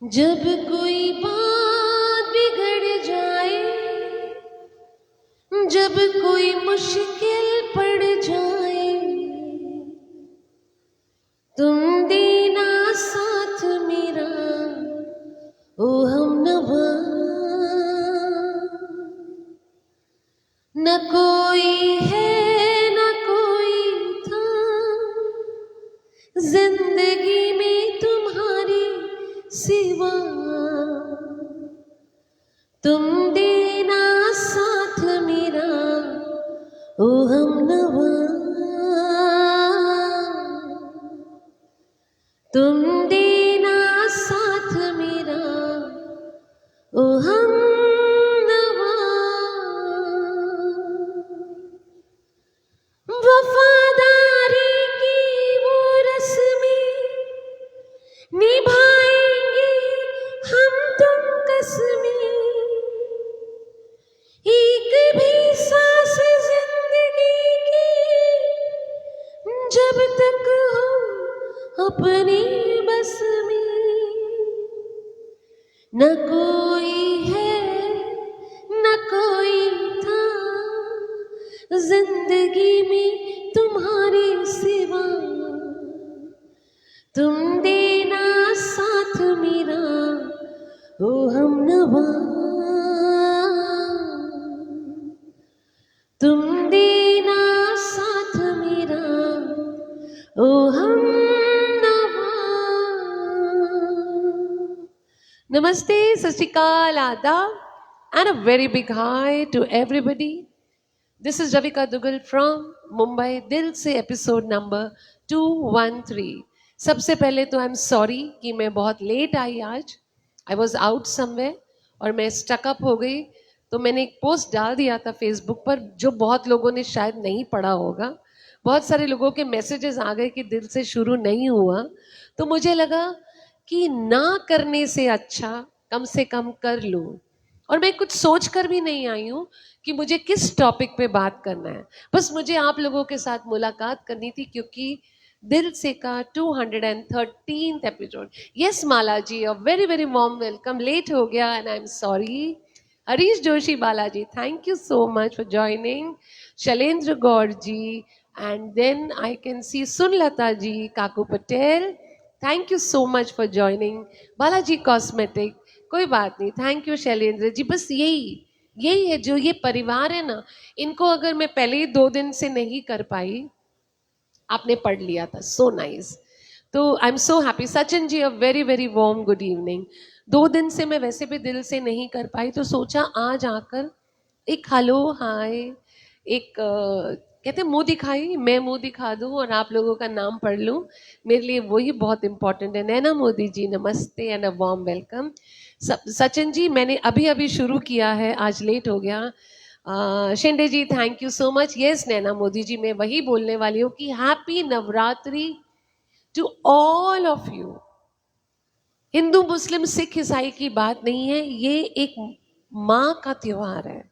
जब कोई बात बिगड़ जाए, जब कोई मुश्किल पड़ जाए, तुम देना साथ मेरा ओ हमनवा। न कोई है न कोई था जिंदगी में तुम्हारी सिवा, तुम देना साथ मेरा ओ हमनवा। तुम देना साथ मेरा ओ हमनवा। वफादारी की वो रस्में निभाएंगे हम तुम कसमें, एक भी सांस जिंदगी की जब तक हो अपने बस में। न कोई है न कोई था जिंदगी में तुम्हारी सिवा, तुम देना साथ मेरा ओ हमनवा। तुम देना साथ मेरा ओ हमनवा। नमस्ते, सत श्री अकाल, आदाब, and a very big hi to everybody. This is Ravika Dugal from Mumbai, दिल से एपिसोड नंबर 213। सबसे पहले तो आई एम सॉरी कि मैं बहुत लेट आई आज। आई वॉज आउट समवेयर और मैं स्टकअप हो गई। तो मैंने एक पोस्ट डाल दिया था फेसबुक पर, जो बहुत लोगों ने शायद नहीं पढ़ा होगा। बहुत सारे लोगों के मैसेजेस आ गए कि दिल से शुरू नहीं हुआ। तो मुझे लगा कि ना करने से अच्छा कम से कम कर लूँ। और मैं कुछ सोच कर भी नहीं आई हूँ कि मुझे किस टॉपिक पे बात करना है। बस मुझे आप लोगों के साथ मुलाकात करनी थी, क्योंकि दिल से का 213th episode. Yes Mala ji, a very very warm welcome. Late हो गया and I am sorry. Harish Joshi Balaji, thank you so much for joining. Shailendra Gaur ji, and then I can see Sunlata ji, Kaku Patel, thank you so much for joining. Balaji cosmetic, कोई बात नहीं, thank you Shailendra ji. बस यही है, जो ये परिवार है ना, इनको अगर मैं पहले ही 2 दिन से नहीं कर पाई, आपने पढ़ लिया था, सो नाइस। तो I am so happy. Sachin ji, a very very warm good evening. 2 दिन से मैं वैसे भी दिल से नहीं कर पाई, तो सोचा आज आकर एक हेलो हाय, एक कहते मुंह दिखाई, मैं मुंह दिखा दूं और आप लोगों का नाम पढ़ लूं, मेरे लिए वही बहुत इंपॉर्टेंट है। नैना Modi ji, namaste and a warm welcome. Sachin ji, मैंने अभी अभी शुरू किया है, आज लेट हो गया। Shinde ji, thank you so much. Yes Naina Modi ji, मैं वही बोलने वाली हूँ कि happy Navratri to all of you. हिंदू मुस्लिम सिख ईसाई की बात नहीं है, ये एक माँ का त्योहार है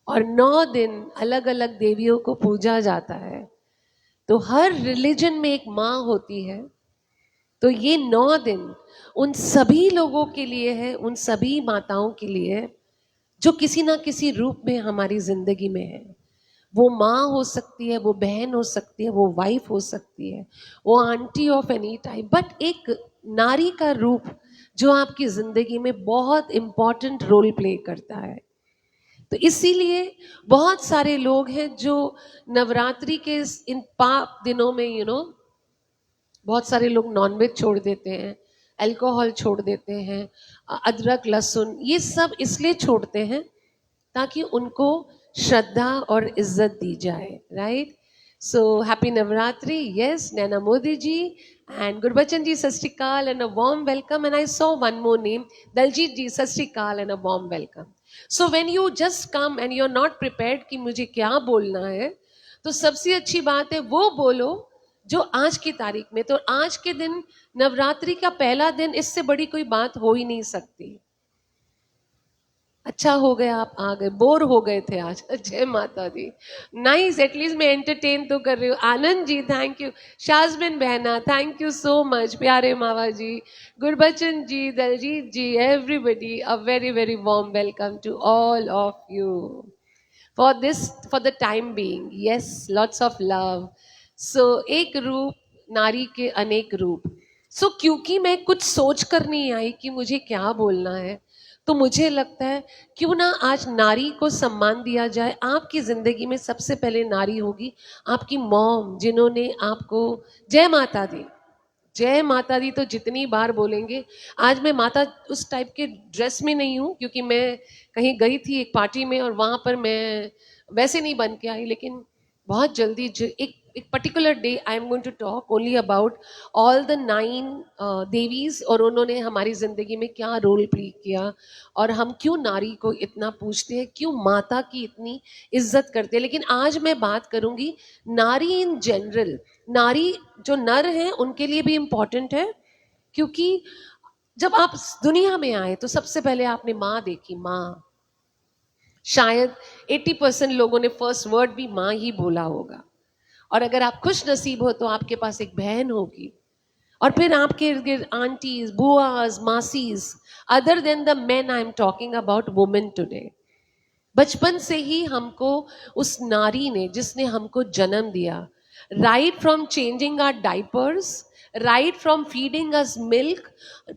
और 9 दिन अलग अलग देवियों को पूजा जाता है। तो हर रिलीजन में एक माँ होती है। तो ये 9 दिन उन सभी लोगों के लिए है, उन सभी माताओं के लिए है जो किसी ना किसी रूप में हमारी जिंदगी में है। वो माँ हो सकती है, वो बहन हो सकती है, वो वाइफ हो सकती है, वो aunty of any type, but एक नारी का रूप जो आपकी जिंदगी में बहुत इंपॉर्टेंट रोल प्ले करता है। तो इसीलिए बहुत सारे लोग हैं जो नवरात्रि के इन पाक दिनों में बहुत सारे लोग नॉनवेज छोड़ देते हैं, अल्कोहल छोड़ देते हैं, अदरक लहसुन ये सब इसलिए छोड़ते हैं ताकि उनको श्रद्धा और इज्जत दी जाए, right. So happy Navratri. Yes Naina Modi ji and Gurbachan ji, Sat Sri Akal and a warm welcome. And I saw one more name, Daljit ji, Sat Sri Akal and a warm welcome. So when you just come and you are not prepared कि मुझे क्या बोलना है, तो सबसे अच्छी बात है वो बोलो जो आज की तारीख में। तो आज के दिन नवरात्रि का पहला दिन, इससे बड़ी कोई बात हो ही नहीं सकती। अच्छा हो गया आप आ गए, बोर हो गए थे आज। जय माता दी। नाइस, एटलीस्ट मैं एंटरटेन तो कर रही हूँ। आनंद जी थैंक यू, शाजबिन बहना थैंक यू सो मच, प्यारे Mawa ji, Gurbachan ji, Daljit ji, everybody a very very warm welcome to all of you for this, for the time being. Yes, lots of love. So एक रूप, नारी के अनेक रूप. So क्योंकि मैं कुछ सोच कर नहीं आई कि मुझे क्या बोलना है, तो मुझे लगता है क्यों ना आज नारी को सम्मान दिया जाए। आपकी जिंदगी में सबसे पहले नारी होगी आपकी मॉम, जिन्होंने आपको, जय माता दी, जय माता दी तो जितनी बार बोलेंगे। आज मैं माता उस टाइप के ड्रेस में नहीं हूँ, क्योंकि मैं कहीं गई थी एक पार्टी में और वहाँ पर मैं वैसे नहीं बन के आई, लेकिन बहुत जल्दी एक particular day I am going to talk only about all the 9 Devis, और उन्होंने हमारी ज़िंदगी में क्या रोल प्ले किया, और हम क्यों नारी को इतना पूछते हैं, क्यों माता की इतनी इज्जत करते हैं। लेकिन आज मैं बात करूंगी नारी इन जनरल, नारी जो नर हैं उनके लिए भी इम्पॉर्टेंट है, क्योंकि जब आप दुनिया में आए तो सबसे पहले आपने माँ देखी, माँ। शायद 80% लोगों ने फर्स्ट वर्ड भी माँ ही बोला होगा, और अगर आप खुश नसीब हो तो आपके पास एक बहन होगी, और फिर आपके इर्द गिर्द आंटीज, बुआज, मासीज, other than the men I am talking about women today. बचपन से ही हमको उस नारी ने, जिसने हमको जन्म दिया, right from changing our diapers, right from feeding us milk,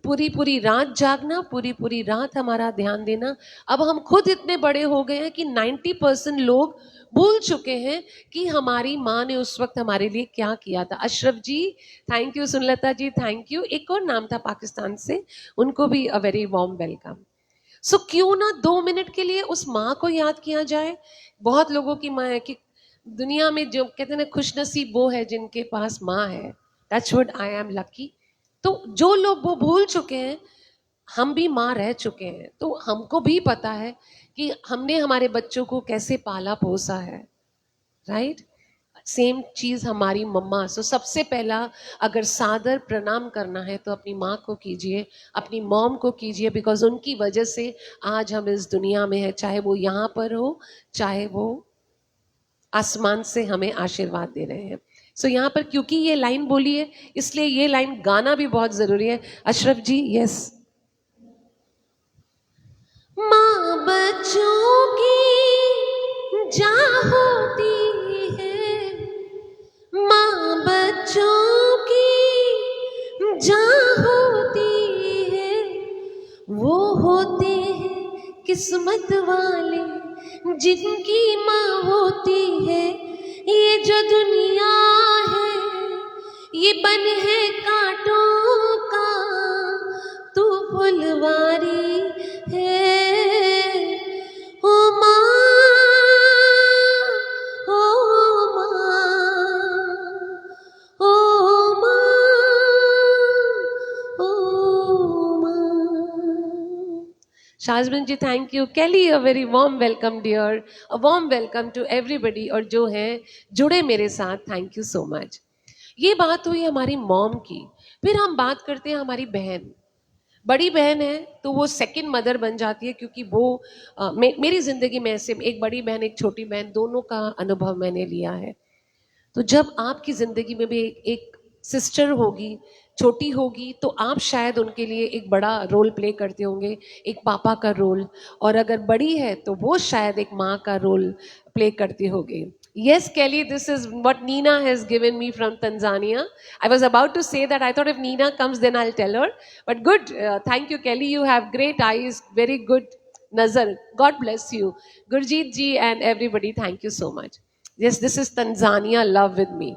पूरी पूरी रात जागना, पूरी पूरी रात हमारा ध्यान देना। अब हम खुद इतने बड़े हो गए हैं कि 90% लोग भूल चुके हैं कि हमारी माँ ने उस वक्त हमारे लिए क्या किया था। Ashraf ji thank you, Sunlata ji thank you, एक और नाम था पाकिस्तान से, उनको भी a very warm welcome. So क्यों ना 2 मिनट के लिए उस माँ को याद किया जाए। बहुत लोगों की माँ है कि दुनिया में जो कहते हैं ना, खुश नसीब वो है जिनके पास माँ है। That's what I am lucky. तो जो लोग वो भूल चुके हैं, हम भी माँ रह चुके हैं, तो हमको भी पता है कि हमने हमारे बच्चों को कैसे पाला पोसा है, राइट। सेम चीज हमारी मम्मा। सो सबसे पहला अगर सादर प्रणाम करना है तो अपनी माँ को कीजिए, अपनी मॉम को कीजिए, बिकॉज उनकी वजह से आज हम इस दुनिया में है, चाहे वो यहाँ पर हो, चाहे वो आसमान से हमें आशीर्वाद दे रहे हैं। सो यहाँ पर क्योंकि ये लाइन बोली है, इसलिए ये लाइन गाना भी बहुत जरूरी है। अशरफ जी यस। माँ बच्चों की जान होती है, माँ बच्चों की जान होती है, वो होते हैं किस्मत वाले जिनकी माँ होती है। ये जो दुनिया है ये बन है कांटों का, तू फुलवारी है। ओ माँ, ओ माँ, ओ माँ, ओ माँ। Shajbin ji thank you. Kelly a very warm welcome dear, a warm welcome to everybody, और जो हैं जुड़े मेरे साथ, थैंक यू सो मच। ये बात हुई हमारी मॉम की। फिर हम बात करते हैं हमारी बहन। बड़ी बहन है तो वो सेकंड मदर बन जाती है, क्योंकि वो मेरी ज़िंदगी में ऐसे एक बड़ी बहन एक छोटी बहन दोनों का अनुभव मैंने लिया है। तो जब आपकी ज़िंदगी में भी एक सिस्टर होगी, छोटी होगी, तो आप शायद उनके लिए एक बड़ा रोल प्ले करते होंगे, एक पापा का रोल, और अगर बड़ी है तो वो शायद एक माँ का रोल प्ले करती होगी। Yes, Kelly, this is what Nina has given me from Tanzania. I was about to say that. I thought if Nina comes, then I'll tell her. But good. Thank you, Kelly. You have great eyes, very good nazar. God bless you. Gurjeet ji and everybody, thank you so much. Yes, this is Tanzania love with me.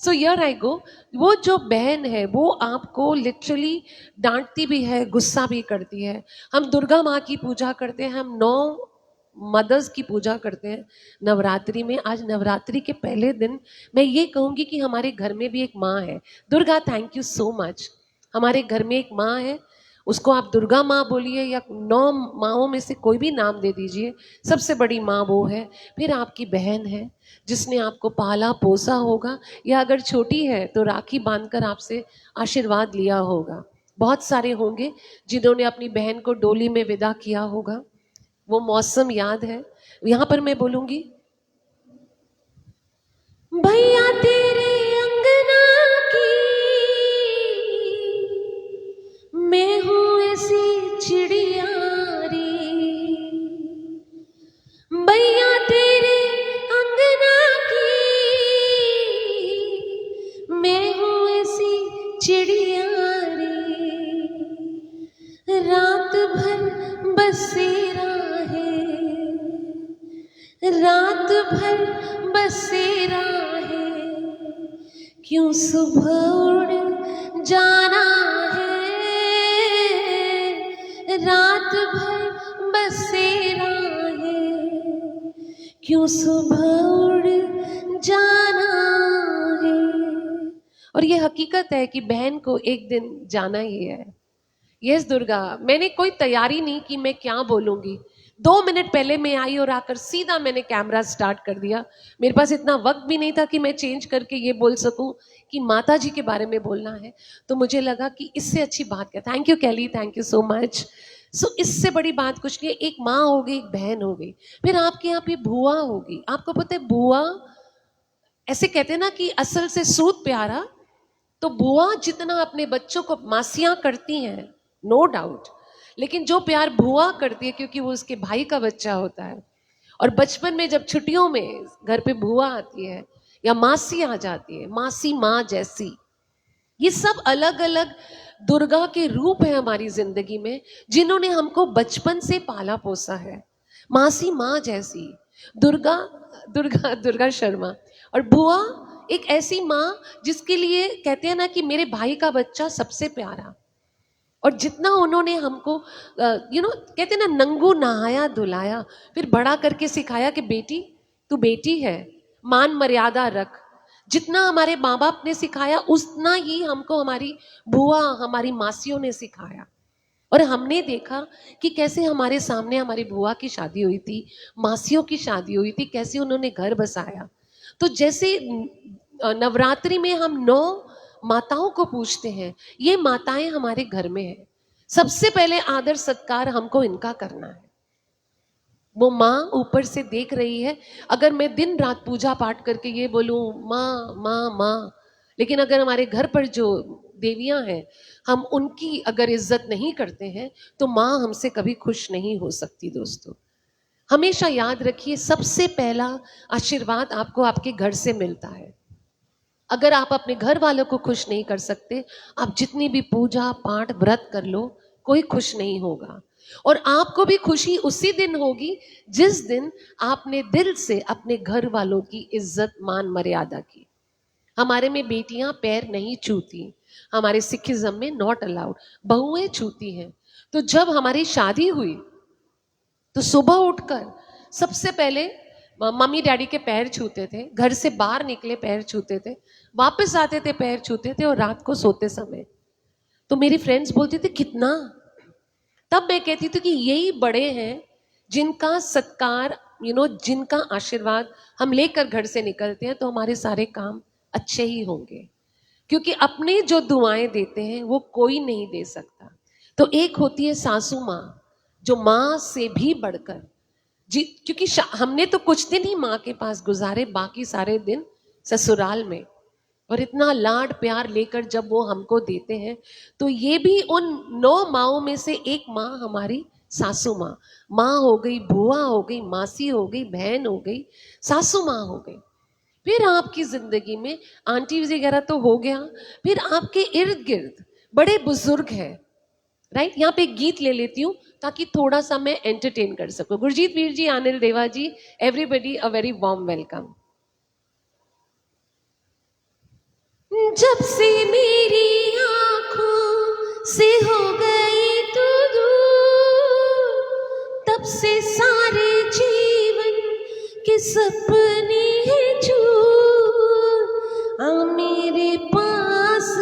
So here I go. वो जो बहन है वो आपको literally डांटती भी है, गुस्सा भी करती है। हम दुर्गा माँ की पूजा करते हैं, हम 9 मदर्स की पूजा करते हैं नवरात्रि में। आज नवरात्रि के पहले दिन मैं ये कहूँगी कि हमारे घर में भी एक माँ है। Durga thank you so much. हमारे घर में एक माँ है, उसको आप दुर्गा माँ बोलिए या 9 माँओं में से कोई भी नाम दे दीजिए, सबसे बड़ी माँ वो है। फिर आपकी बहन है जिसने आपको पाला पोसा होगा, या अगर छोटी है तो राखी बांधकर आपसे आशीर्वाद लिया होगा। बहुत सारे होंगे जिन्होंने अपनी बहन को डोली में विदा किया होगा। वो मौसम याद है। यहां पर मैं बोलूंगी, भैया तेरे अंगना की मैं हूँ ऐसी चिड़िया रे, भैया तेरे अंगना की मैं हूँ ऐसी चिड़िया रे, रात भर बसेरा है, रात भर बसेरा है, क्यों सुबह उड़ जाना है, रात भर बसेरा है, क्यों सुबह उड़ जाना है। और ये हकीकत है कि बहन को एक दिन जाना ही है। यस दुर्गा, मैंने कोई तैयारी नहीं की मैं क्या बोलूंगी। 2 मिनट पहले मैं आई और आकर सीधा मैंने कैमरा स्टार्ट कर दिया। मेरे पास इतना वक्त भी नहीं था कि मैं चेंज करके ये बोल सकूं कि माता जी के बारे में बोलना है। तो मुझे लगा कि इससे अच्छी बात क्या। Thank you Kelly, thank you so much. So इससे बड़ी बात कुछ नहीं है। एक माँ हो गई, एक बहन हो गई, फिर आपके यहाँ पे बुआ होगी। आपको पता है बुआ, ऐसे कहते हैं ना कि असल से सूद प्यारा, तो बुआ जितना अपने बच्चों को मासियां करती हैं, नो डाउट, लेकिन जो प्यार बुआ करती है क्योंकि वो उसके भाई का बच्चा होता है। और बचपन में जब छुट्टियों में घर पे बुआ आती है या मासी आ जाती है, मासी माँ जैसी, ये सब अलग अलग दुर्गा के रूप है हमारी जिंदगी में, जिन्होंने हमको बचपन से पाला पोसा है। मासी माँ जैसी दुर्गा, दुर्गा शर्मा। और बुआ एक ऐसी माँ जिसके लिए कहते हैं ना कि मेरे भाई का बच्चा सबसे प्यारा। और जितना उन्होंने हमको कहते हैं ना, नंगू नहाया धुलाया, फिर बड़ा करके सिखाया कि बेटी तू बेटी है, मान मर्यादा रख। जितना हमारे माँ बाप ने सिखाया उतना ही हमको हमारी बुआ, हमारी मासियों ने सिखाया। और हमने देखा कि कैसे हमारे सामने हमारी बुआ की शादी हुई थी, मासियों की शादी हुई थी, कैसे उन्होंने घर बसाया। तो जैसे नवरात्रि में हम 9 माताओं को पूछते हैं, ये माताएं हमारे घर में है। सबसे पहले आदर सत्कार हमको इनका करना है। वो माँ ऊपर से देख रही है। अगर मैं दिन रात पूजा पाठ करके ये बोलूं माँ माँ माँ, लेकिन अगर हमारे घर पर जो देवियां हैं हम उनकी अगर इज्जत नहीं करते हैं तो माँ हमसे कभी खुश नहीं हो सकती। दोस्तों हमेशा याद रखिए, सबसे पहला आशीर्वाद आपको आपके घर से मिलता है। अगर आप अपने घर वालों को खुश नहीं कर सकते, आप जितनी भी पूजा पाठ व्रत कर लो, कोई खुश नहीं होगा। और आपको भी खुशी उसी दिन होगी जिस दिन आपने दिल से अपने घर वालों की इज्जत मान मर्यादा की। हमारे में बेटियां पैर नहीं छूती, हमारे सिखिज्म में नॉट अलाउड, बहुएं छूती हैं। तो जब हमारी शादी हुई तो सुबह उठकर सबसे पहले मम्मी डैडी के पैर छूते थे, घर से बाहर निकले पैर छूते थे, वापस आते थे पैर छूते थे, और रात को सोते समय। तो मेरी फ्रेंड्स बोलती थी कितना, तब मैं कहती थी कि यही बड़े हैं जिनका सत्कार, जिनका आशीर्वाद हम लेकर घर से निकलते हैं तो हमारे सारे काम अच्छे ही होंगे। क्योंकि अपने जो दुआएं देते हैं वो कोई नहीं दे सकता। तो एक होती है सासू माँ, जो माँ से भी बढ़कर जी, क्योंकि हमने तो कुछ दिन ही माँ के पास गुजारे, बाकी सारे दिन ससुराल में। और इतना लाड प्यार लेकर जब वो हमको देते हैं, तो ये भी उन 9 माँओं में से एक माँ हमारी सासू माँ। माँ हो गई, बुआ हो गई, मासी हो गई, बहन हो गई, सासू माँ हो गई। फिर आपकी जिंदगी में आंटी वगैरह तो हो गया, फिर आपके इर्द गिर्द बड़े बुजुर्ग हैं, राइट। यहाँ पे एक गीत ले लेती हूँ ताकि थोड़ा सा मैं एंटरटेन कर सकूं। गुरजीत वीर ji, Anil Deva ji, everybody a very warm welcome. जब से मेरी आंखों से हो गई तू दूर, तब से सारे जीवन के सपने हैं चूर। आ मेरे पास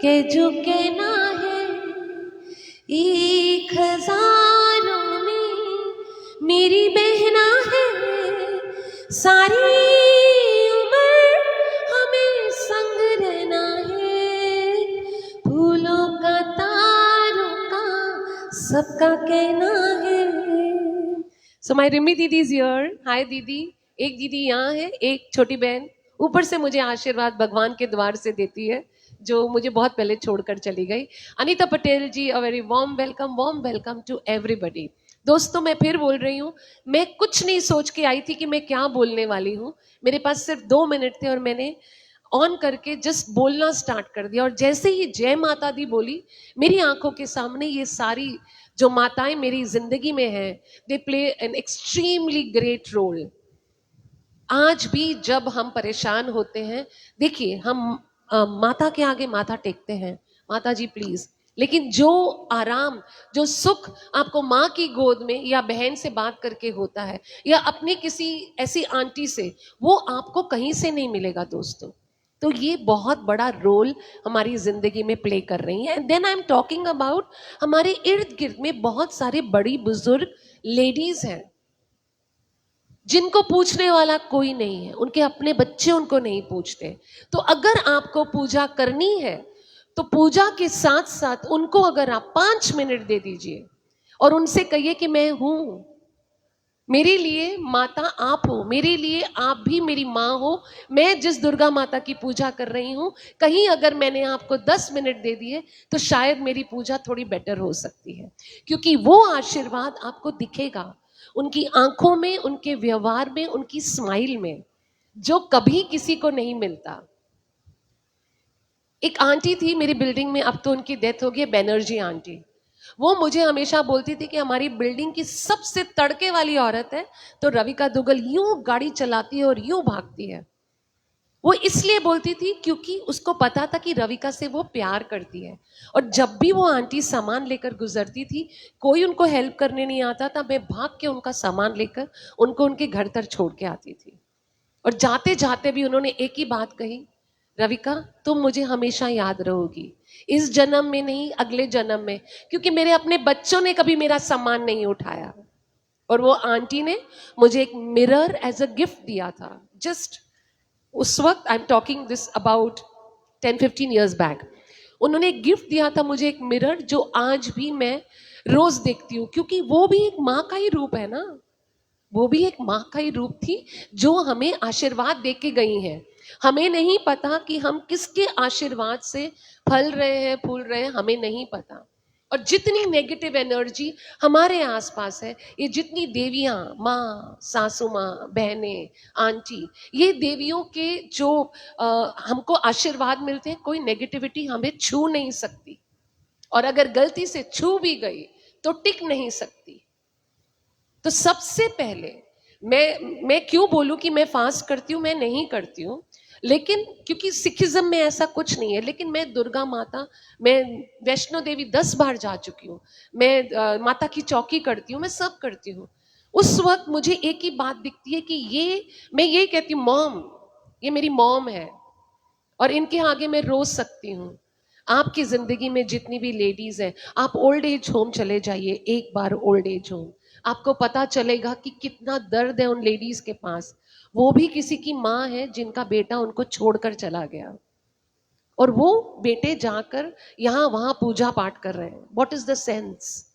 के जो कहना है, 1000 में मेरी बहना है। सारी उम्र हमें संग रहना है, फूलों का तारों का सबका कहना है। सो माई रिमी दीदी इज हियर. हाय दीदी. एक दीदी यहाँ है, एक छोटी बहन ऊपर से मुझे आशीर्वाद भगवान के द्वार से देती है, जो मुझे बहुत पहले छोड़कर चली गई. Anita Patel ji, a very warm welcome to everybody. दोस्तों, मैं फिर बोल रही हूँ, मैं कुछ नहीं सोच के आई थी कि मैं क्या बोलने वाली हूँ. मेरे पास सिर्फ 2 मिनट थे और मैंने ऑन करके जस्ट बोलना स्टार्ट कर दिया. और जैसे ही जय माता दी बोली, मेरी आंखों के सामने ये सारी जो माताएं मेरी जिंदगी में हैं, they play an extremely great role. आज भी जब हम परेशान होते हैं, देखिए हम माता के आगे माथा टेकते हैं, माता जी प्लीज. लेकिन जो आराम, जो सुख आपको माँ की गोद में या बहन से बात करके होता है, या अपनी किसी ऐसी आंटी से, वो आपको कहीं से नहीं मिलेगा दोस्तों. तो ये बहुत बड़ा रोल हमारी जिंदगी में प्ले कर रही है. And then I am talking about हमारे इर्द गिर्द में बहुत सारी बड़ी बुजुर्ग लेडीज हैं जिनको पूछने वाला कोई नहीं है. उनके अपने बच्चे उनको नहीं पूछते. तो अगर आपको पूजा करनी है, तो पूजा के साथ साथ उनको अगर आप 5 मिनट दे दीजिए और उनसे कहिए कि मैं हूं, मेरे लिए माता आप हो, मेरे लिए आप भी मेरी माँ हो. मैं जिस दुर्गा माता की पूजा कर रही हूं, कहीं अगर मैंने आपको 10 मिनट दे दिए तो शायद मेरी पूजा थोड़ी बेटर हो सकती है, क्योंकि वो आशीर्वाद आपको दिखेगा उनकी आंखों में, उनके व्यवहार में, उनकी स्माइल में, जो कभी किसी को नहीं मिलता. एक आंटी थी मेरी बिल्डिंग में, अब तो उनकी डेथ हो गई, बैनर्जी आंटी. वो मुझे हमेशा बोलती थी कि हमारी बिल्डिंग की सबसे तड़के वाली औरत है तो रविका दुग्गल यूं गाड़ी चलाती है और यूं भागती है. वो इसलिए बोलती थी क्योंकि उसको पता था कि रविका से वो प्यार करती है. और जब भी वो आंटी सामान लेकर गुजरती थी, कोई उनको हेल्प करने नहीं आता था, मैं भाग के उनका सामान लेकर उनको उनके घर तक छोड़ के आती थी. और जाते जाते भी उन्होंने एक ही बात कही, रविका तुम मुझे हमेशा याद रहोगी, इस जन्म में नहीं, अगले जन्म में, क्योंकि मेरे अपने बच्चों ने कभी मेरा सामान नहीं उठाया. और वो आंटी ने मुझे एक मिरर एज अ गिफ्ट दिया था. जस्ट उस वक्त, आई am talking this about 10-15 years back, उन्होंने एक गिफ्ट दिया था मुझे, एक मिरर, जो आज भी मैं रोज देखती हूँ, क्योंकि वो भी एक माँ का ही रूप है ना. वो भी एक माँ का ही रूप थी जो हमें आशीर्वाद दे के गई हैं. हमें नहीं पता कि हम किसके आशीर्वाद से फल रहे हैं, फूल रहे हैं, हमें नहीं पता. और जितनी नेगेटिव एनर्जी हमारे आसपास है, ये जितनी देवियां, माँ, सासू माँ, बहनें, आंटी, ये देवियों के जो हमको आशीर्वाद मिलते हैं, कोई नेगेटिविटी हमें छू नहीं सकती. और अगर गलती से छू भी गई तो टिक नहीं सकती. तो सबसे पहले मैं क्यों बोलूं कि मैं फास्ट करती हूँ, मैं नहीं करती हूँ, लेकिन क्योंकि सिखिज्म में ऐसा कुछ नहीं है. लेकिन मैं दुर्गा माता, मैं वैष्णो देवी 10 बार जा चुकी हूँ, मैं माता की चौकी करती हूँ, मैं सब करती हूँ. उस वक्त मुझे एक ही बात दिखती है कि ये, मैं ये कहती हूँ, मॉम, ये मेरी मॉम है और इनके आगे मैं रो सकती हूँ. आपकी जिंदगी में जितनी भी लेडीज हैं, आप ओल्ड एज होम चले जाइए एक बार, ओल्ड एज होम, आपको पता चलेगा कि कितना दर्द है उन लेडीज के पास. वो भी किसी की माँ है जिनका बेटा उनको छोड़कर चला गया, और वो बेटे जाकर यहाँ वहां पूजा पाठ कर रहे हैं. What is the sense?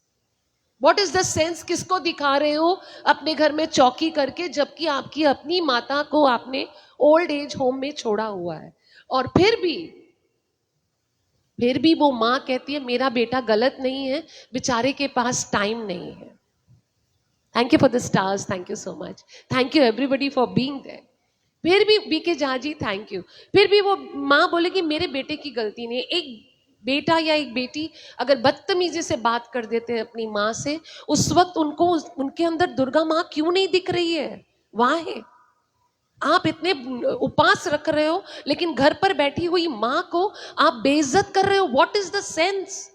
What is the sense? किसको दिखा रहे हो अपने घर में चौकी करके, जबकि आपकी अपनी माता को आपने ओल्ड एज होम में छोड़ा हुआ है. और फिर भी वो माँ कहती है मेरा बेटा गलत नहीं है, बेचारे के पास टाइम नहीं है. Thank you for the stars, thank you so much, thank you everybody for being there. फिर भी बीके झा जी थैंक यू. फिर भी वो माँ बोलेगी मेरे बेटे की गलती नहीं है. एक बेटा या एक बेटी अगर बदतमीजी से बात कर देते हैं अपनी माँ से, उस वक्त उनको उनके अंदर दुर्गा माँ क्यों नहीं दिख रही है? वहां है. आप इतने उपास रख रहे हो, लेकिन घर पर बैठी हुई माँ को आप बेइज्जत कर रहे हो. What is the sense?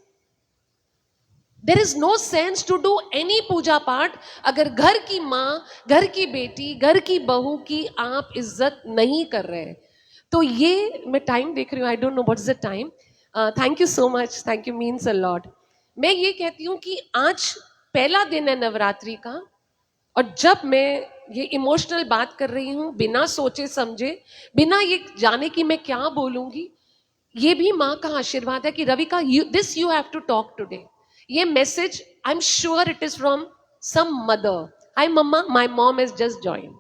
There is no sense to do any puja path अगर घर की माँ, घर की बेटी, घर की बहू की आप इज्जत नहीं कर रहे हैं. तो ये, मैं टाइम देख रही हूँ, I don't know what's the time. Thank you so much, thank you, means a lot. मैं ये कहती हूँ कि आज पहला दिन है नवरात्रि का, और जब मैं ये इमोशनल बात कर रही हूँ, बिना सोचे समझे, बिना ये जाने कि मैं क्या बोलूंगी, ये भी माँ का आशीर्वाद है कि Ravika, this you have to talk today. ये message I am sure it is from some mother. Hi mama, my mom is just join.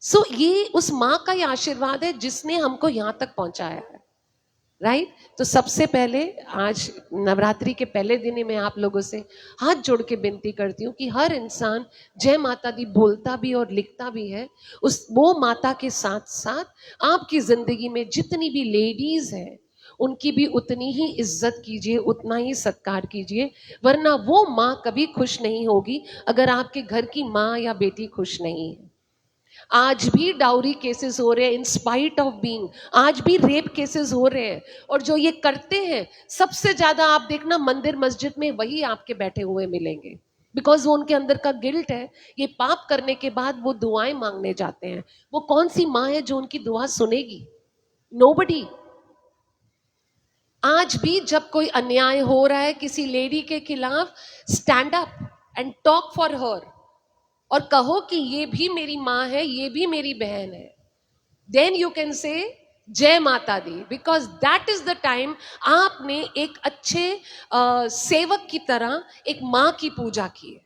So ये उस माँ का ही आशीर्वाद है जिसने हमको यहां तक पहुंचाया है, राइट? तो सबसे पहले आज नवरात्रि के पहले दिन ही मैं आप लोगों से हाथ जोड़ के विनती करती हूँ कि हर इंसान जय माता दी बोलता भी और लिखता भी है, उस वो माता के साथ साथ आपकी जिंदगी में जितनी भी लेडीज हैं उनकी भी उतनी ही इज्जत कीजिए, उतना ही सत्कार कीजिए, वरना वो माँ कभी खुश नहीं होगी अगर आपके घर की माँ या बेटी खुश नहीं है। आज भी डाउरी केसेस हो रहे हैं इन स्पाइट ऑफ बीइंग, आज भी रेप केसेस हो रहे हैं, और जो ये करते हैं सबसे ज्यादा आप देखना मंदिर मस्जिद में वही आपके बैठे हुए मिलेंगे, बिकॉज वो उनके अंदर का गिल्ट है। ये पाप करने के बाद वो दुआएं मांगने जाते हैं। वो कौन सी माँ है जो उनकी दुआ सुनेगी? नोबडी। आज भी जब कोई अन्याय हो रहा है किसी लेडी के खिलाफ, stand up and talk for her, और कहो कि ये भी मेरी माँ है, ये भी मेरी बहन है। Then you can say Jai Mata Di, because that is the time आपने एक अच्छे सेवक की तरह एक माँ की पूजा की है।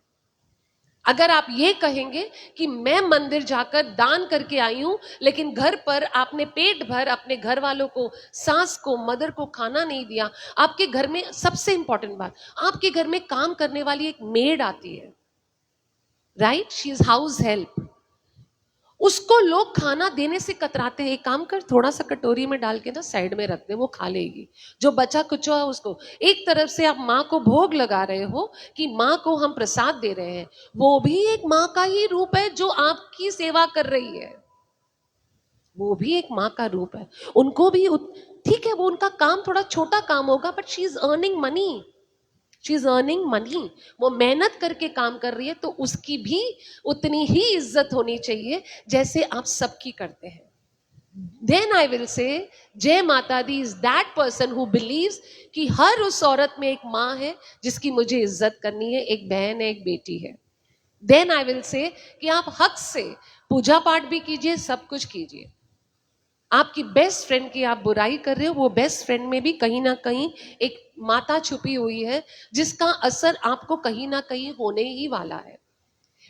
अगर आप ये कहेंगे कि मैं मंदिर जाकर दान करके आई हूं लेकिन घर पर आपने पेट भर अपने घर वालों को, सास को, मदर को खाना नहीं दिया, आपके घर में सबसे इंपॉर्टेंट बात, आपके घर में काम करने वाली एक मेड आती है, right? She is house help, उसको लोग खाना देने से कतराते हैं। एक काम कर, थोड़ा सा कटोरी में डाल के ना साइड में रख दे, वो खा लेगी। जो बचा कुचा है उसको, एक तरफ से आप माँ को भोग लगा रहे हो कि माँ को हम प्रसाद दे रहे हैं, वो भी एक माँ का ही रूप है जो आपकी सेवा कर रही है। वो भी एक माँ का रूप है। उनको भी ठीक है, वो उनका काम थोड़ा छोटा काम होगा, but she is earning money, she is earning money. वो मेहनत करके काम कर रही है, तो उसकी भी उतनी ही इज्जत होनी चाहिए जैसे आप सबकी करते हैं। Then I will say Jai Mata Di is that person who believes कि हर उस औरत में एक माँ है जिसकी मुझे इज्जत करनी है, एक बहन है, एक बेटी है। देन आई विल से कि आप हक से पूजा पाठ भी कीजिए, सब कुछ कीजिए। आपकी बेस्ट फ्रेंड की आप बुराई कर रहे हो, वो बेस्ट फ्रेंड में भी कहीं ना कहीं एक माता छुपी हुई है जिसका असर आपको कहीं ना कहीं होने ही वाला है।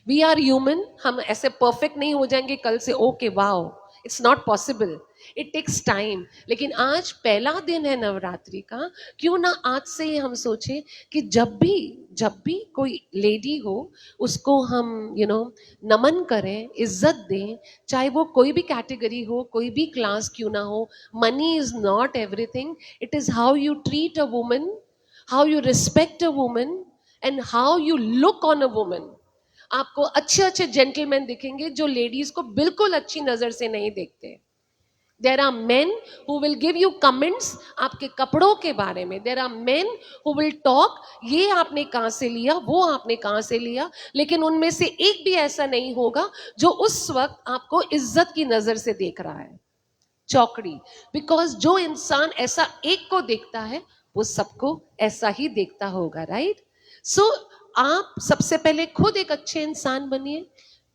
वी आर ह्यूमन, हम ऐसे परफेक्ट नहीं हो जाएंगे कल से, okay wow, it's not possible, it takes time. लेकिन आज पहला दिन है नवरात्रि का, क्यों ना आज से ही हम सोचें कि जब भी कोई लेडी हो उसको हम नमन करें, इज्जत दें, चाहे वो कोई भी कैटेगरी हो, कोई भी क्लास क्यों ना हो। Money is not everything, it is how you treat a woman, how you respect a woman, and how you look on a woman. आपको अच्छे अच्छे जेंटलमैन दिखेंगे जो लेडीज को बिल्कुल अच्छी नजर से नहीं देखते। There are men who will give you comments आपके कपड़ों के बारे में, there are men who will talk ये आपने कहां से लिया, वो आपने कहां से लिया, लेकिन उनमें से एक भी ऐसा नहीं होगा जो उस वक्त आपको इज्जत की नजर से देख रहा है। चौकड़ी, बिकॉज जो इंसान ऐसा एक को देखता है वो सबको ऐसा ही देखता होगा, राइट? सो आप सबसे पहले खुद एक अच्छे इंसान बनिए,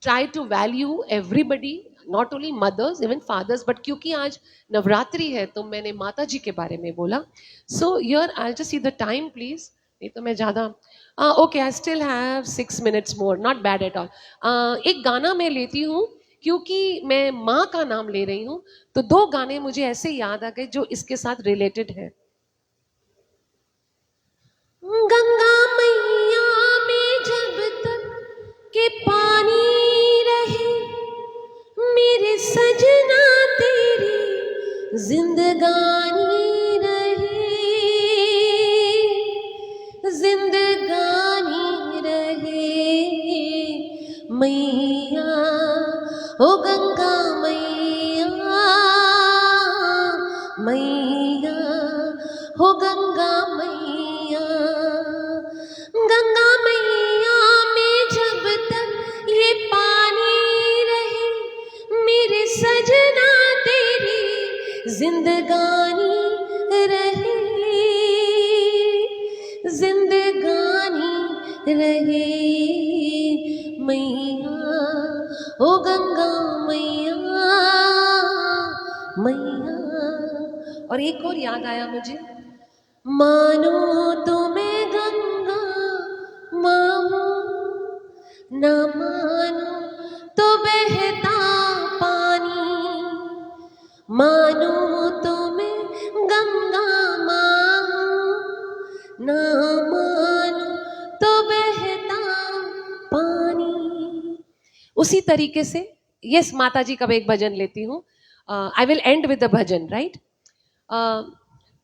try to value everybody, not only mothers, even fathers, but क्योंकि आज नवरात्रि है तो मैंने माता जी के बारे में बोला। सो here I just see the time please, नहीं तो मैं ज्यादा okay, I still have 6 minutes more, not bad at all. एक गाना मैं लेती हूँ क्योंकि मैं माँ का नाम ले रही हूँ, तो 2 गाने मुझे ऐसे याद आ गए जो इसके साथ रिलेटेड है। गंगा मैया में जब तक के पानी रहे, मेरे सजना तेरी जिंदगानी रहे, जिंदगानी रहे मैया, ओ गंगा मैया, मैया हो गंगा मैया। गंगा मैया में जब तक ये पानी रहे, मेरे सजना तेरी जिंदगानी रहे, जिंदगानी रहे मैया, ओ गंगा मैया, मैया। और एक और याद आया मुझे, मानो तो मैं गंगा माँ हूँ, ना ना मानो तो बहता पानी। उसी तरीके से यस माता जी का मैं एक भजन लेती हूँ। I will and with the bhajan right.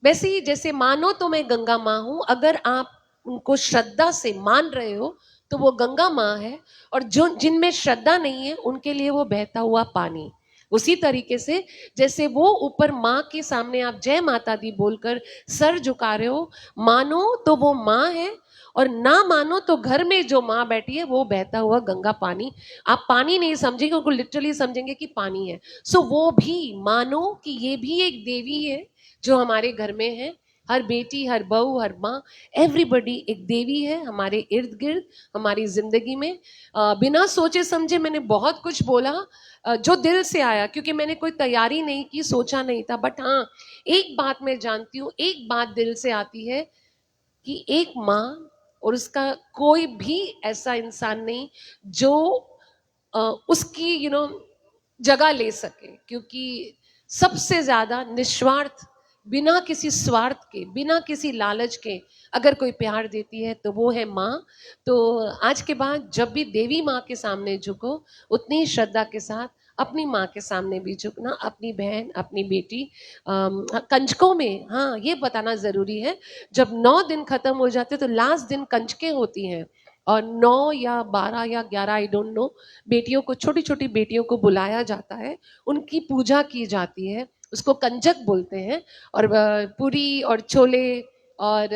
वैसे ही जैसे मानो तो मैं गंगा माँ हूं, अगर आप उनको श्रद्धा से मान रहे हो तो वो गंगा माँ है, और जो जिनमें श्रद्धा नहीं है उनके लिए वो बहता हुआ पानी। उसी तरीके से जैसे वो ऊपर माँ के सामने आप जय माता दी बोलकर सर झुका रहे हो, मानो तो वो माँ है, और ना मानो तो घर में जो माँ बैठी है वो बहता हुआ गंगा पानी। आप पानी नहीं समझेंगे, उनको लिटरली समझेंगे कि पानी है। सो वो भी मानो कि ये भी एक देवी है जो हमारे घर में है। हर बेटी, हर बहू, हर माँ, एवरीबडी एक देवी है हमारे इर्द गिर्द, हमारी जिंदगी में। बिना सोचे समझे मैंने बहुत कुछ बोला, जो दिल से आया, क्योंकि मैंने कोई तैयारी नहीं की, सोचा नहीं था। बट हाँ, एक बात मैं जानती हूँ, एक बात दिल से आती है कि एक माँ और उसका कोई भी ऐसा इंसान नहीं जो उसकी जगह ले सके, क्योंकि सबसे ज्यादा निस्वार्थ, बिना किसी स्वार्थ के, बिना किसी लालच के अगर कोई प्यार देती है तो वो है माँ। तो आज के बाद जब भी देवी माँ के सामने झुको, उतनी ही श्रद्धा के साथ अपनी माँ के सामने भी झुकना, अपनी बहन, अपनी बेटी। कंजकों में हाँ ये बताना ज़रूरी है, जब 9 दिन खत्म हो जाते तो लास्ट दिन कंजकें होती हैं, और 9 या 12 या 11 आई डोंट नो, बेटियों को, छोटी छोटी बेटियों को बुलाया जाता है, उनकी पूजा की जाती है, उसको कंजक बोलते हैं। और पूरी और छोले और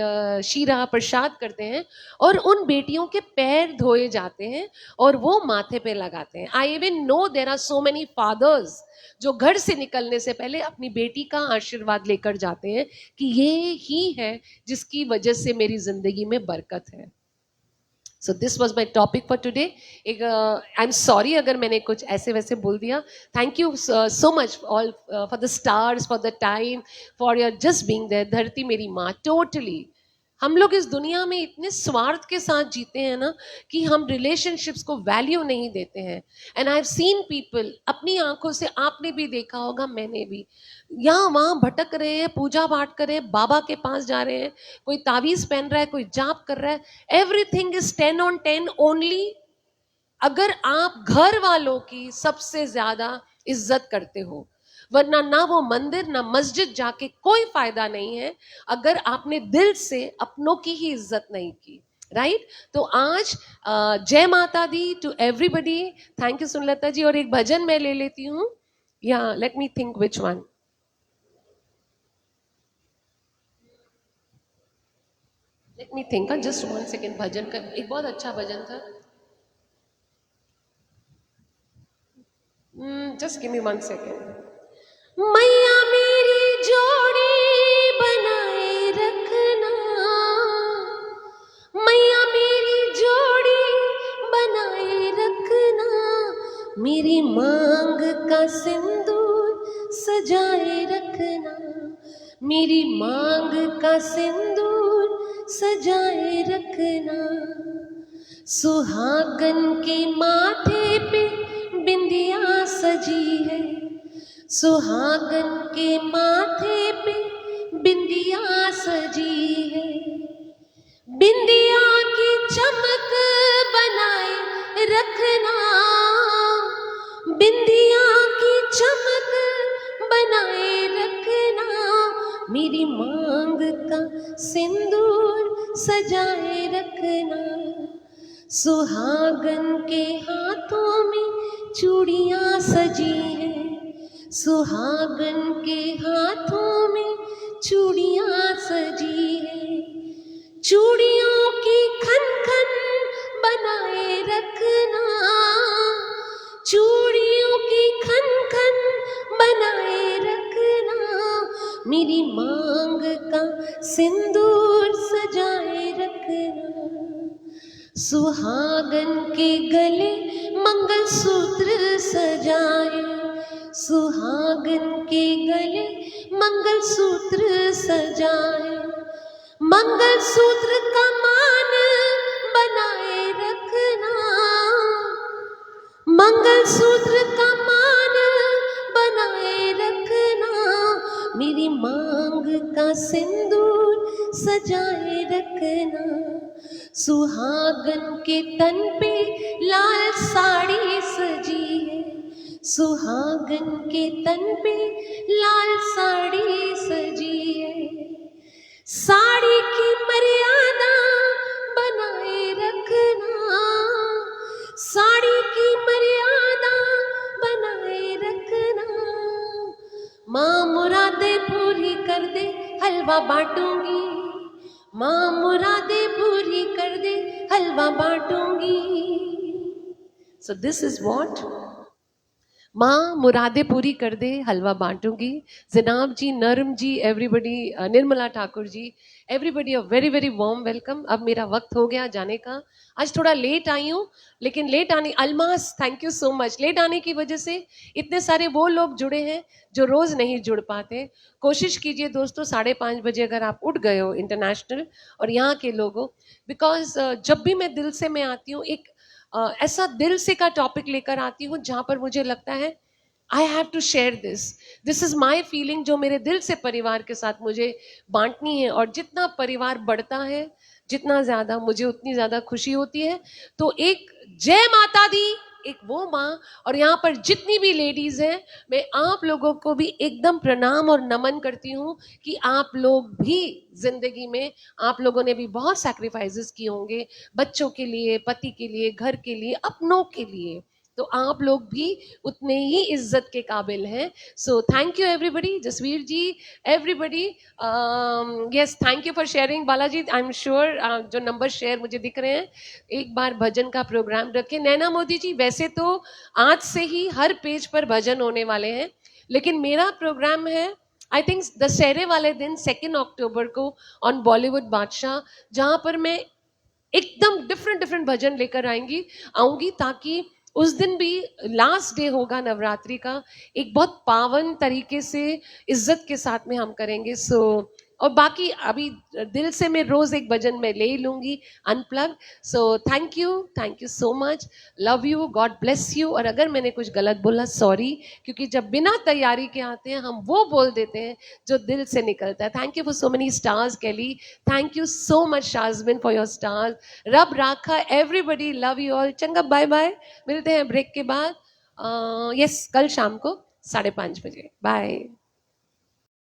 शीरा प्रसाद करते हैं, और उन बेटियों के पैर धोए जाते हैं और वो माथे पे लगाते हैं। I even know there are so many fathers जो घर से निकलने से पहले अपनी बेटी का आशीर्वाद लेकर जाते हैं कि ये ही है जिसकी वजह से मेरी जिंदगी में बरकत है। So this was my topic for today. एक आई एम सॉरी अगर मैंने कुछ ऐसे वैसे बोल दिया। Thank you so much all for the stars, for the time, for your just being there. धरती मेरी माँ, टोटली हम लोग इस दुनिया में इतने स्वार्थ के साथ जीते हैं ना कि हम रिलेशनशिप्स को वैल्यू नहीं देते हैं। And I have seen people, अपनी आंखों से आपने भी देखा होगा, मैंने भी, यहाँ वहाँ भटक रहे हैं, पूजा पाठ कर रहे हैं, बाबा के पास जा रहे हैं, कोई तावीज पहन रहा है, कोई जाप कर रहा है, एवरीथिंग इज 10 on 10 ओनली अगर आप घर वालों की सबसे ज्यादा इज्जत करते हो। वरना ना वो मंदिर ना मस्जिद जाके कोई फायदा नहीं है अगर आपने दिल से अपनों की ही इज्जत नहीं की, राइट? तो आज Jai Mata Di to everybody. Thank you Sunlata ji. और एक भजन मैं ले लेती हूँ, या let me think which one. Let me think, just 1 second. भजन का एक बहुत अच्छा भजन था, जस्ट गिव मी 1 सेकेंड। मैया मेरी जोड़ी बनाए रखना, मैया मेरी जोड़ी बनाए रखना, मेरी मांग का सिंदूर सजाए रखना, मेरी मांग का सिंदूर सजाए रखना। सुहागन के माथे पे बिंदिया सजी है, सुहागन के माथे पे बिंदिया सजी है, बिंदिया की चमक बनाए रखना, बिंदिया की चमक बनाए रखना, मेरी मांग का सिंदूर सजाए रखना। सुहागन के हाथों में चूड़ियां सजी हैं, सुहागन के हाथों में चूड़ियां सजी हैं, चूड़ियों की खन खन बनाए रखना, चूड़ियों की खन खन बनाए रखना, मेरी मांग का सिंदूर सजाए रखना। सुहागन के गले मंगलसूत्र सजाए, सुहागन के गले मंगलसूत्र सजाए, मंगलसूत्र का मान बनाए रखना, मंगलसूत्र का मान बनाए रखना, मेरी मांग का सिंदूर सजाए रखना, सुहागन के तन पे लाल साड़ी सजी है, सुहागन के तन पे लाल साड़ी सजी है, साड़ी की मर्यादा बनाए रखना, साड़ी की मर्यादा बनाए रखना, माँ मुरादे पूरी कर दे हलवा बांटूंगी, माँ मुरादे पूरी कर दे हलवा बांटूंगी. So this is what माँ मुरादे पूरी कर दे हलवा बांटूंगी. Janab ji, Naram ji, everybody, Nirmala Thakur ji, everybody a very very warm welcome. अब मेरा वक्त हो गया जाने का. आज थोड़ा लेट आई हूँ, लेकिन लेट आने, Almas thank you so much. Late आने की वजह से इतने सारे वो लोग जुड़े हैं जो रोज़ नहीं जुड़ पाते. कोशिश कीजिए दोस्तों 5:30 बजे अगर आप उठ गए हो इंटरनेशनल और यहाँ के लोगों, बिकॉज जब भी मैं दिल से मैं आती हूँ, एक ऐसा दिल से का टॉपिक लेकर आती हूँ जहाँ पर मुझे लगता है I have to share this is my feeling, जो मेरे दिल से परिवार के साथ मुझे बांटनी है. और जितना परिवार बढ़ता है, जितना ज़्यादा मुझे उतनी ज़्यादा खुशी होती है. तो एक जय माता दी, एक वो माँ, और यहाँ पर जितनी भी लेडीज हैं, मैं आप लोगों को भी एकदम प्रणाम और नमन करती हूँ कि आप लोग भी जिंदगी में, आप लोगों ने भी बहुत सैक्रिफाइसेस किए होंगे बच्चों के लिए, पति के लिए, घर के लिए, अपनों के लिए. तो आप लोग भी उतने ही इज्जत के काबिल हैं. So thank you everybody. Jasveer ji, everybody, yes, thank you for sharing. Balaji, I am sure जो नंबर शेयर मुझे दिख रहे हैं, एक बार भजन का प्रोग्राम रखें. नैना मोदी जी, वैसे तो आज से ही हर पेज पर भजन होने वाले हैं, लेकिन मेरा प्रोग्राम है आई थिंक दशहरे वाले दिन 2 अक्टूबर को ऑन बॉलीवुड बादशाह, जहाँ पर मैं एकदम डिफरेंट डिफरेंट भजन लेकर आऊंगी, ताकि उस दिन भी लास्ट डे होगा नवरात्रि का, एक बहुत पावन तरीके से इज्जत के साथ में हम करेंगे. सो और बाकी अभी दिल से मैं रोज एक भजन में ले ही लूंगी unplug. So thank you so much, love you, God bless you. और अगर मैंने कुछ गलत बोला, सॉरी, क्योंकि जब बिना तैयारी के आते हैं हम वो बोल देते हैं जो दिल से निकलता है. Thank you for so many stars Kelly, thank you so much Shajbin for your stars. रब राखा एवरीबडी, लव यू ऑल. चंगा, बाय बाय, मिलते हैं ब्रेक के बाद. यस, कल शाम को 5:30 बजे. बाय.